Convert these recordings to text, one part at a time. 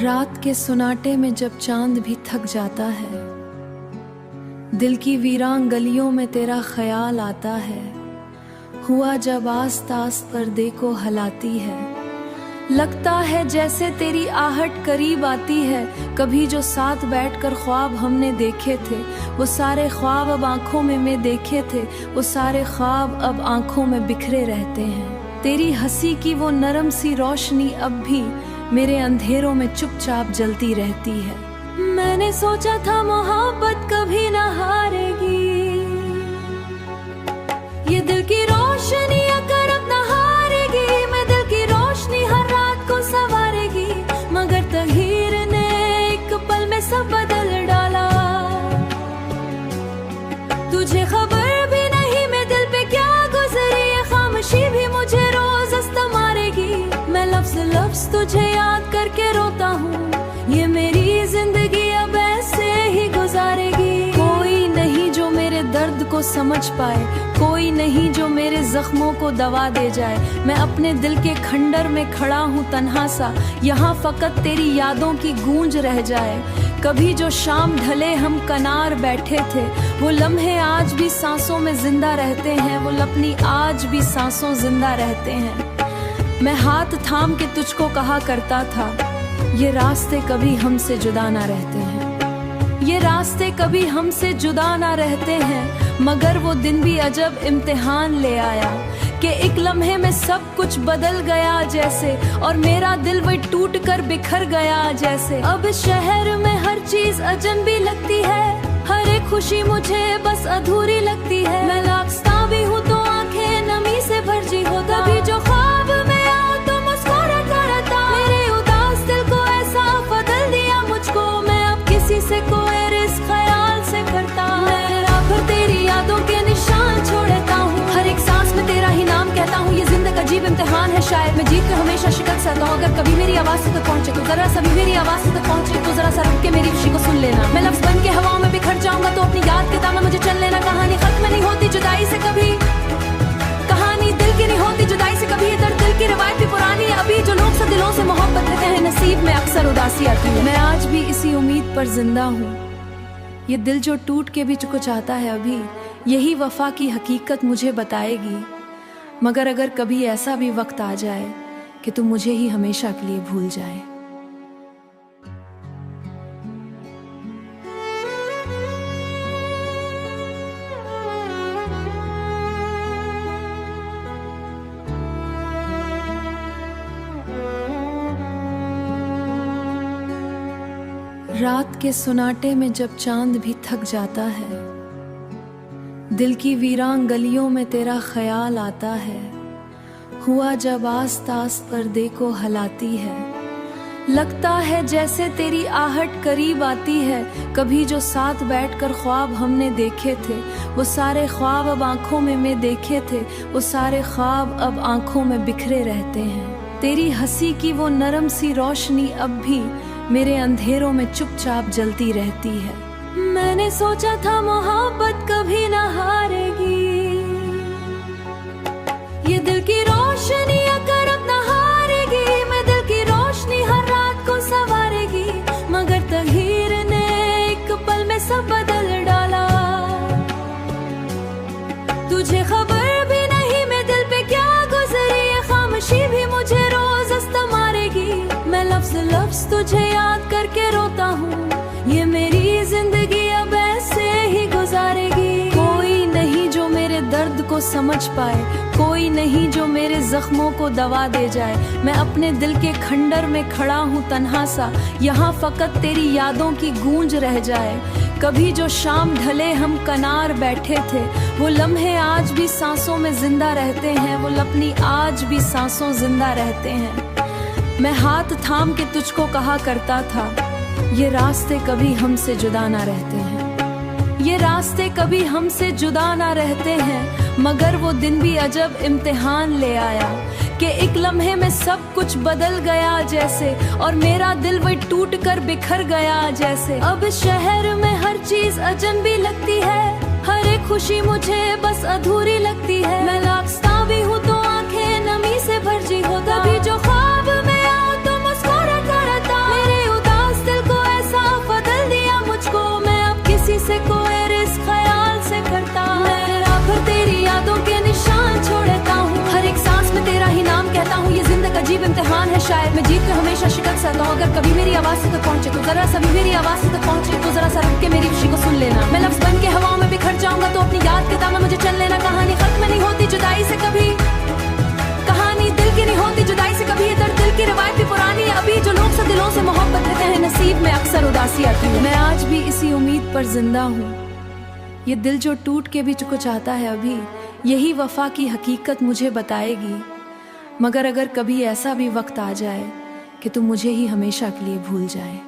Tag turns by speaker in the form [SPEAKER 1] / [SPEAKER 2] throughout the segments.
[SPEAKER 1] रात के सुनाटे में जब चांद भी थक जाता है, दिल की वीरान गलियों में तेरा ख्याल आता है। हुआ जब आस तास पर्दे को हलाती है, लगता है जैसे तेरी आहट करीब आती है। कभी जो साथ बैठकर ख्वाब हमने देखे थे, वो सारे ख्वाब अब आंखों में मैं देखे थे, वो सारे ख्वाब अब आंखों में बिखरे रहते हैं। तेरी हंसी की वो नरम सी रोशनी अब भी मेरे अंधेरों में चुपचाप जलती रहती है। मैंने सोचा था मोहब्बत कभी ना हारेगी, ये दिल की रोशनी अगर अब ना हारेगी। मैं दिल की रोशनी हर रात को संवारेगी, मगर तकदीर ने एक पल में सब बदल डाला। तुझे खबर भी नहीं मैं दिल पे क्या गुजरी, ये खामोशी भी मुझे रोज हंसता मारेगी। मैं लफ्ज लफ्ज तुझे याद करके रोता हूँ, ये मेरी जिंदगी अब ऐसे ही गुजारेगी। कोई नहीं जो मेरे दर्द को समझ पाए, कोई नहीं जो मेरे जख्मों को दवा दे जाए। मैं अपने दिल के खंडर में खड़ा हूँ तन्हा सा, यहाँ फकत तेरी यादों की गूंज रह जाए। कभी जो शाम ढले हम कनार बैठे थे, वो लम्हे आज भी सांसों में जिंदा रहते हैं, वो लपनी आज भी सांसों जिंदा रहते हैं। मैं हाथ थाम के तुझको कहा करता था, ये रास्ते कभी हमसे जुदा ना रहते हैं, ये रास्ते कभी हमसे जुदा ना रहते हैं। मगर वो दिन भी अजब इम्तिहान ले आया कि एक लम्हे में सब कुछ बदल गया जैसे, और मेरा दिल वही टूट कर बिखर गया जैसे। अब शहर में हर चीज अजनबी लगती है, हर एक खुशी मुझे बस अधूरी लगती है। मैं लापता भी हूँ तो आंखें नमी से भरजी हो, कभी जो ख्वाब में आओ तो मुस्कुराता रहता। मेरे उदास दिल को ऐसा बदल दिया मुझको, मैं अब किसी से कोई इस ख्याल से करता। मैं राह भर तेरी यादों के निशान छोड़ता हूँ, हर एक सांस में तेरा ही नाम कहता हूँ। ये जिंदगी अजीब इम्तिहान है, शायद मैं जीत कर हमेशा शिकस्त सहता हूँ। अगर कभी मेरी आवाज तक पहुँचे तो जरा सा भी मेरी आवाज तक पहुँचे तो जरा सा रुक के मेरी खुशी को सुन लेना। मैं लफ्ज बन के हवाओं में बिखर जाऊंगा तो अपनी याद के दामन मुझे चल लेना। कहानी खत्म नहीं होती जुदाई से कभी, कहानी दिल की नहीं होती जुदाई से कभी। ये दर्द दिल की रिवायत भी पुरानी है अभी, जो लोग सब दिलों से मोहब्बत रखते हैं, नसीब में अक्सर उदासी आती है। मैं आज भी इसी उम्मीद पर जिंदा हूँ, ये दिल जो टूट के भी चुको चाहता है अभी, यही वफा की हकीकत मुझे बताएगी। मगर अगर कभी ऐसा भी वक्त आ जाए कि तुम मुझे ही हमेशा के लिए भूल जाए। रात के सुनाटे में जब चांद भी थक जाता है, दिल की वीरान गलियों में तेरा ख्याल आता है। हुआ जब आस तास पर्दे को हलाती है, लगता है जैसे तेरी आहट करीब आती है। कभी जो साथ बैठकर ख्वाब हमने देखे थे, वो सारे ख्वाब अब आंखों में मैं देखे थे, वो सारे ख्वाब अब आंखों में बिखरे रहते हैं। तेरी हंसी की वो नरम सी रोशनी अब भी मेरे अंधेरों में चुपचाप जलती रहती है। मैंने सोचा था मोहब्बत कभी ना हारेगी, ये दिल की रोशनी अगर अब ना हारेगी। मैं दिल की रोशनी हर रात को संवारेगी, मगर तकदीर ने एक पल में सब बदल डाला। तुझे खबर भी नहीं मैं दिल पे क्या गुजरी, ये खामोशी भी मुझे रोज हंसता मारेगी। मैं लफ्ज लफ्ज तुझे याद करके रोता हूँ, ये मेरी जिंदगी अब ऐसे ही गुजारेगी। कोई नहीं जो मेरे दर्द को समझ पाए, कोई नहीं जो मेरे जख्मों को दवा दे जाए। मैं अपने दिल के खंडर में खड़ा हूँ तन्हा सा, यहाँ फकत तेरी यादों की गूंज रह जाए। कभी जो शाम ढले हम कनार बैठे थे, वो लम्हे आज भी सांसों में जिंदा रहते हैं, वो लपनी आज भी सांसों जिंदा रहते हैं। मैं हाथ थाम के तुझको कहा करता था, ये रास्ते कभी हमसे जुदा ना रहते हैं, ये रास्ते कभी हमसे जुदा ना रहते हैं। मगर वो दिन भी अजब इम्तिहान ले आया कि एक लम्हे में सब कुछ बदल गया जैसे, और मेरा दिल वही टूट कर बिखर गया जैसे। अब शहर में हर चीज अजनबी लगती है, हर एक खुशी मुझे बस अधूरी लगती है। मैं लापता भी हूँ तो आंखें नमी से भरजी हो, कभी जो ख्वाब में आओ तो मुस्कुराता रहता। मेरे अजीब इम्तिहान है शायद, मैं जीत के हमेशा शिकस्त सहता हूँ। अगर कभी मेरी आवाज तक पहुँचे तो जरा सा भी मेरी आवाज तक पहुँचे तो जरा सा रुक के मेरी खुशी को सुन लेना। मैं लफ्ज बन के हवाओं में बिखर जाऊंगा तो अपनी याद के दामन मुझे चल लेना। कहानी खत्म नहीं होती जुदाई से कभी, कहानी दिल की नहीं होती जुदाई से कभी। ये दर्द दिल की रवायत भी पुरानी है अभी, जो लोग से दिलों से मोहब्बत रहते हैं नसीब में अक्सर उदासी आती है। मैं आज भी इसी उम्मीद पर जिंदा हूँ, ये दिल जो टूट के भी चुको चाहता है अभी, यही वफा की हकीकत मुझे बताएगी। मगर अगर कभी ऐसा भी वक्त आ जाए कि तुम मुझे ही हमेशा के लिए भूल जाए।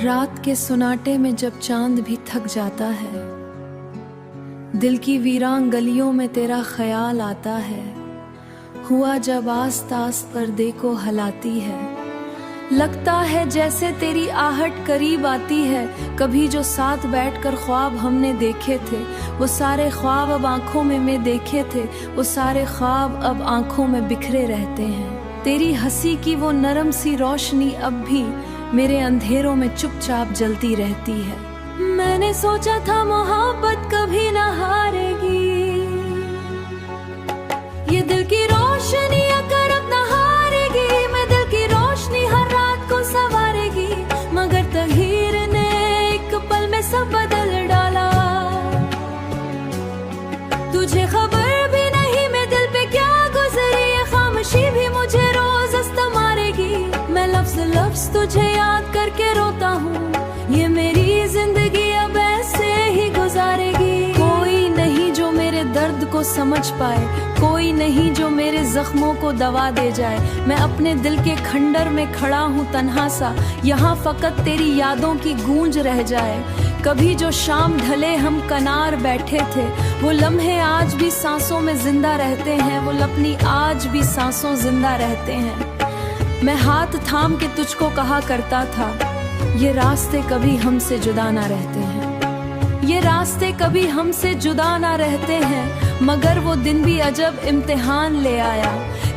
[SPEAKER 1] रात के सुनाटे में जब चांद भी थक जाता है, दिल की वीरान गलियों में तेरा ख्याल आता है। हुआ जब आस तास पर्दे को हलाती है, लगता है जैसे तेरी आहट करीब आती है। कभी जो साथ बैठकर ख्वाब हमने देखे थे, वो सारे ख्वाब अब आंखों में मैं देखे थे, वो सारे ख्वाब अब आंखों में बिखरे रहते हैं। तेरी हंसी की वो नरम सी रोशनी अब भी मेरे अंधेरों में चुपचाप जलती रहती है। मैंने सोचा था मोहब्बत कभी न हारेगी, ये दिल की रोशनी अगर अब न हारेगी। मैं दिल की रोशनी हर रात को संवारेगी, मगर तगहीर ने एक पल में सब बदल डाला। तुझे खबर भी नहीं मैं दिल पे क्या गुजरी, ये खामोशी भी मुझे रोज अस्त मारेगी। मैं लफ्ज लफ्ज तुझे याद करके रोता हूँ, ये मेरी जिंदगी अब ऐसे ही गुजारेगी। कोई नहीं जो मेरे दर्द को समझ पाए, कोई नहीं जो मेरे जख्मों को दवा दे जाए। मैं अपने दिल के खंडर में खड़ा हूँ तन्हा सा, यहाँ फकत तेरी यादों की गूंज रह जाए। कभी जो शाम ढले हम कनार बैठे थे, वो लम्हे आज भी सांसों में जिंदा रहते हैं, वो लपनी आज भी सांसों जिंदा रहते हैं। मैं हाथ थाम के तुझको कहा करता था, ये रास्ते कभी हमसे जुदा ना रहते हैं, ये रास्ते कभी हमसे जुदा ना रहते हैं। मगर वो दिन भी अजब इम्तिहान ले आया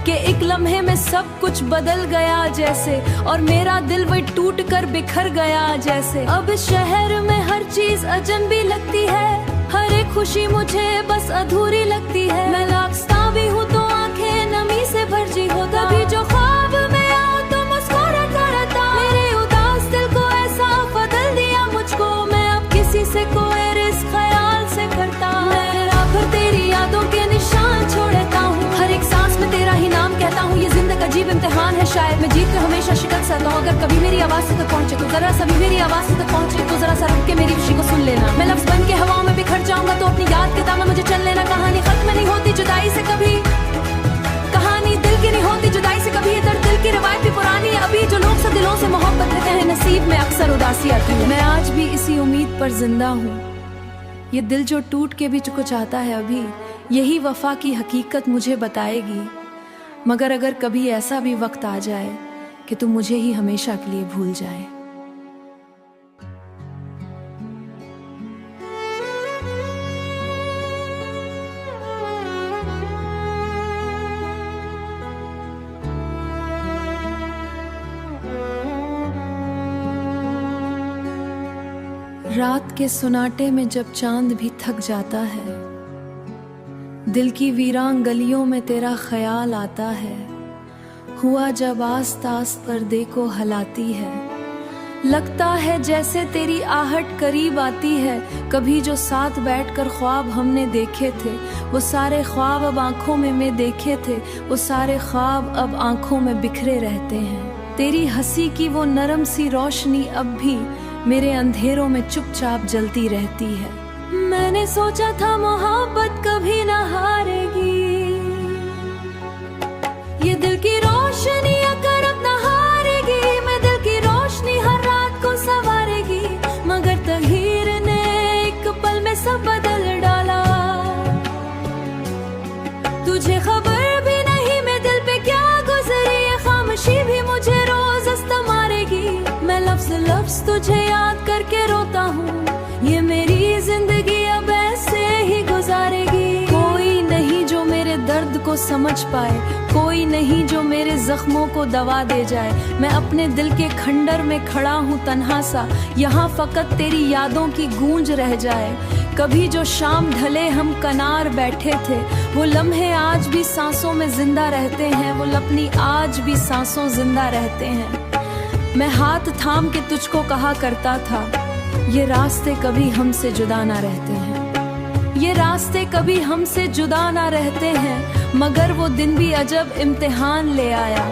[SPEAKER 1] कि एक लम्हे में सब कुछ बदल गया जैसे, और मेरा दिल वही टूट कर बिखर गया जैसे। अब शहर में हर चीज अजनबी लगती है, हर एक खुशी मुझे बस अधूरी लगती है। मैं लापता भी हूँ तो आंखें नमी से भरजी हो, तभी जो ख्वाब में आओ तो मुस्कुराता रहता। मेरे उदास दिल को ऐसा बदल दिया मुझको, मैं अब किसी से कोई रिश्क ख्याल से करता। मैं रात तेरी यादों के निशान छोड़ता हूँ, हर एक सांस में तेरा ही नाम कहता हूँ। ये जिंदगी अजीब इम्तिहान है शायद, मैं जीत के हमेशा शिकस्त सहता हूँ। अगर कभी मेरी आवाज तक पहुँचे तो जरा सा भी मेरी आवाज तक पहुँचे तो जरा सा रुक के मेरी खुशी को सुन लेना। मैं लफ्ज बन के हवाओं में बिखर जाऊंगा तो अपनी याद के दामन मुझे चल लेना। कहानी खत्म नहीं होती जुदाई से कभी, कहानी दिल की नहीं होती जुदाई से कभी। ये दर्द दिल की रवायत भी पुरानी है अभी, जो लोग से दिलों से मोहब्बत रहते हैं नसीब में अक्सर उदासी आती है। मैं आज भी इसी उम्मीद पर जिंदा हूँ, ये दिल जो टूट के भी चुको चाहता है अभी, यही वफा की हकीकत मुझे बताएगी। मगर अगर कभी ऐसा भी वक्त आ जाए कि तुम मुझे ही हमेशा के लिए भूल जाए। रात के सुनाटे में जब चांद भी थक जाता है, दिल की वीरान गलियों में तेरा ख्याल आता है। हुआ जब आस तास पर्दे को हलाती है, लगता है जैसे तेरी आहट करीब आती है। कभी जो साथ बैठकर ख्वाब हमने देखे थे, वो सारे ख्वाब अब आंखों में मैं देखे थे, वो सारे ख्वाब अब आंखों में बिखरे रहते हैं। तेरी हंसी की वो नरम सी रोशनी अब भी मेरे अंधेरों में चुपचाप जलती रहती है। मैंने सोचा था मोहब्बत कभी न हारेगी, ये दिल की रोशनी अगर अब न हारेगी। मैं दिल की रोशनी हर रात को संवारेगी, मगर तगहीर ने एक पल में सब बदल डाला। तुझे खबर भी नहीं मैं दिल पे क्या गुजरी, ये खामोशी भी मुझे रोज अस्त मारेगी। मैं लफ्ज लफ्ज तुझे याद करके रोता हूँ, ये मेरी जिंदगी अब ऐसे ही गुजारेगी। कोई नहीं जो मेरे दर्द को समझ पाए, कोई नहीं जो मेरे जख्मों को दवा दे जाए। मैं अपने दिल के खंडर में खड़ा हूँ तन्हा सा, यहाँ फकत तेरी यादों की गूंज रह जाए। कभी जो शाम ढले हम कनार बैठे थे, वो लम्हे आज भी सांसों में जिंदा रहते हैं, वो लपनी आज भी सांसों जिंदा रहते हैं। मैं हाथ थाम के तुझको कहा करता था, ये रास्ते कभी हमसे जुदा ना रहते हैं, ये रास्ते कभी हमसे जुदा ना रहते हैं। मगर वो दिन भी अजब इम्तिहान ले आया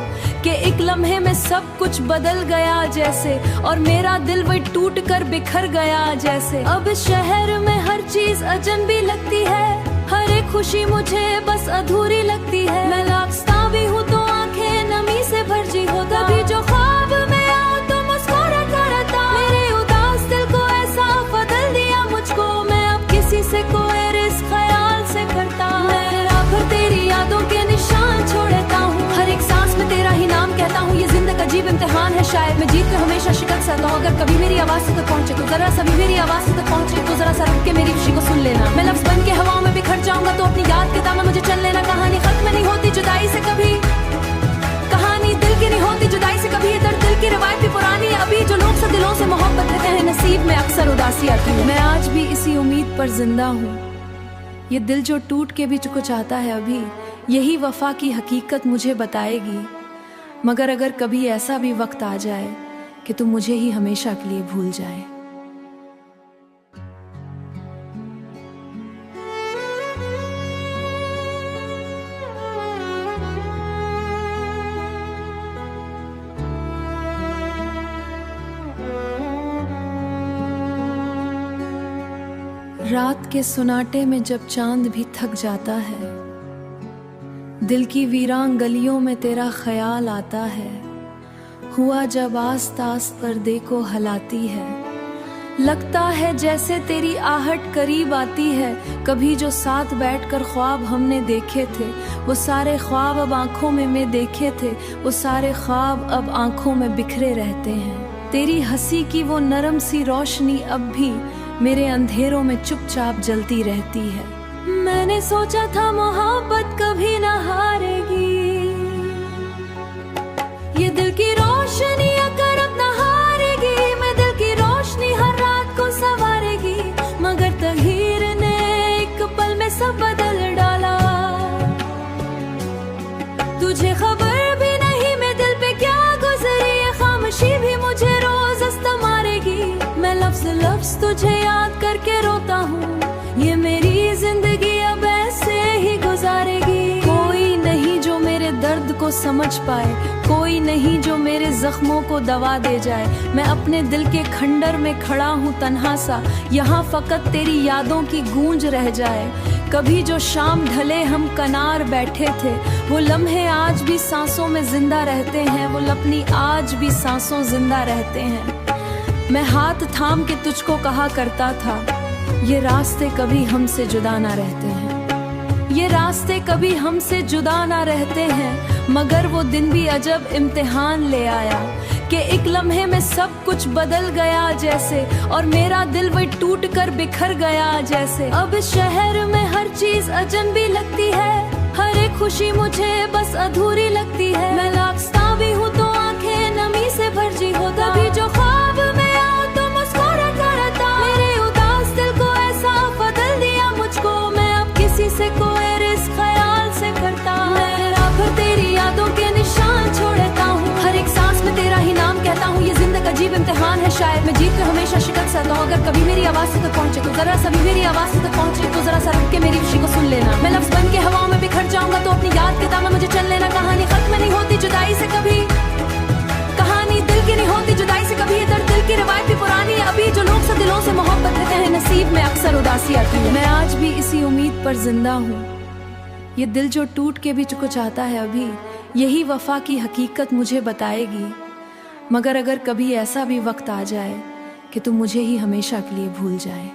[SPEAKER 1] कि एक लम्हे में सब कुछ बदल गया जैसे, और मेरा दिल वही टूट कर बिखर गया जैसे। अब शहर में हर चीज अजनबी लगती है, हर एक खुशी मुझे बस अधूरी लगती है। मैं लापता भी हूँ तो आंखें नमी से भरजी हो, कभी जो ख्वाब में आओ तो मुस्कुराता रहता। मेरे उदास दिल को ऐसा बदल दिया मुझको, मैं अब किसी से कोई रिश्ता ख्याल से करता। मैं रात तेरी यादों के निशान छोड़ता हूँ, हर एक सांस में तेरा ही नाम कहता हूँ। ये जिंदगी अजीब इम्तिहान है, शायद मैं जीत कर हमेशा शिकस्त सहता हूँ। अगर कभी मेरी आवाज तक पहुँचे तो जरा सा भी मेरी आवाज तक पहुँचे तो जरा सा रुक के मेरी खुशी को सुन लेना। मैं लफ्ज़ बन के हवाओं में बिखर जाऊंगा तो अपनी याद के दामन मुझे चल लेना। कहानी खत्म नहीं होती जुदाई से कभी, कहानी दिल की नहीं होती जुदाई से कभी। ये दर्द दिल की रवायत भी पुरानी है अभी, जो लोग सब दिलों से मोहब्बत करते हैं, नसीब में अक्सर उदासी आती है। मैं आज भी इसी उम्मीद पर जिंदा हूँ, ये दिल जो टूट के भी कुचाता है अभी, यही वफा की हकीकत मुझे बताएगी। मगर अगर कभी ऐसा भी वक्त आ जाए कि तुम मुझे ही हमेशा के लिए भूल जाए। रात के सुनाटे में जब चांद भी थक जाता है, दिल की वीरान गलियों में तेरा ख्याल आता है। हुआ जब आस तास पर्दे को हलाती है, लगता है जैसे तेरी आहट करीब आती है। कभी जो साथ बैठकर ख्वाब हमने देखे थे, वो सारे ख्वाब अब आंखों में मैं देखे थे, वो सारे ख्वाब अब आंखों में बिखरे रहते हैं। तेरी हंसी की वो नरम सी रोशनी अब भी मेरे अंधेरों में चुपचाप जलती रहती है। मैंने सोचा था मोहब्बत कभी ना हारेगी, ये दिल की रोशनी अगर अब ना हारेगी। मैं दिल की रोशनी हर रात को संवारेगी, मगर तकदीर ने एक पल में सब बदल डाला। तुझे खबर भी नहीं मैं दिल पे क्या गुजरी, ये खामोशी भी मुझे रोज अस्त मारेगी। मैं लफ्ज लफ्ज तुझे याद करके रोता हूँ, ये मेरी जिंदगी अब ऐसे ही गुजारेगी। कोई नहीं जो मेरे दर्द को समझ पाए, कोई नहीं जो मेरे जख्मों को दवा दे जाए। मैं अपने दिल के खंडर में खड़ा हूँ तन्हा सा, यहाँ फकत तेरी यादों की गूंज रह जाए। कभी जो शाम ढले हम कनार बैठे थे, वो लम्हे आज भी सांसों में जिंदा रहते हैं, वो लपनी आज भी सांसों जिंदा रहते हैं। मैं हाथ थाम के तुझको कहा करता था, ये रास्ते कभी हमसे जुदा ना रहते हैं, ये रास्ते कभी हमसे जुदा ना रहते हैं। मगर वो दिन भी अजब इम्तिहान ले आया कि एक लम्हे में सब कुछ बदल गया जैसे, और मेरा दिल वही टूट कर बिखर गया जैसे। अब शहर में हर चीज अजनबी लगती है, हर एक खुशी मुझे बस अधूरी लगती है। मैं लापता भी हूँ तो आंखें नमी से भरजी हो, कभी जो ख्वाब में आओ तो मुस्कुराता रहता। मेरे उदास दिल को ऐसा बदल दिया मुझको, मैं अब किसी से कोई रिश्ता ख्याल से करता। मैं रात तेरी यादों के निशान छोड़ता हूँ, हर एक सांस में तेरा ही नाम कहता हूँ। ये जिंदगी अजीब इम्तिहान है, शायद मैं जीत कर हमेशा शिकस्त सहता हूँ। अगर कभी मेरी आवाज तक पहुँचे तो जरा सा भी मेरी आवाज तक पहुँचे तो जरा सा रुक के मेरी खुशी को सुन लेना। मैं लफ्ज़ बन के हवाओं में बिखर जाऊंगा तो अपनी याद के दामन मुझे चल लेना। कहानी खत्म नहीं होती जुदाई से कभी, कहानी दिल की नहीं होती जुदाई से कभी। ये दर्द दिल की रवायत भी पुरानी है अभी, जो लोग सब दिलों से मोहब्बत करते हैं, नसीब में अक्सर उदासी आती है। मैं आज भी इसी उम्मीद पर जिंदा हूँ, ये दिल जो टूट के भी कुचाता है अभी, यही वफा की हकीकत मुझे बताएगी। मगर अगर कभी ऐसा भी वक्त आ जाए कि तुम मुझे ही हमेशा के लिए भूल जाए।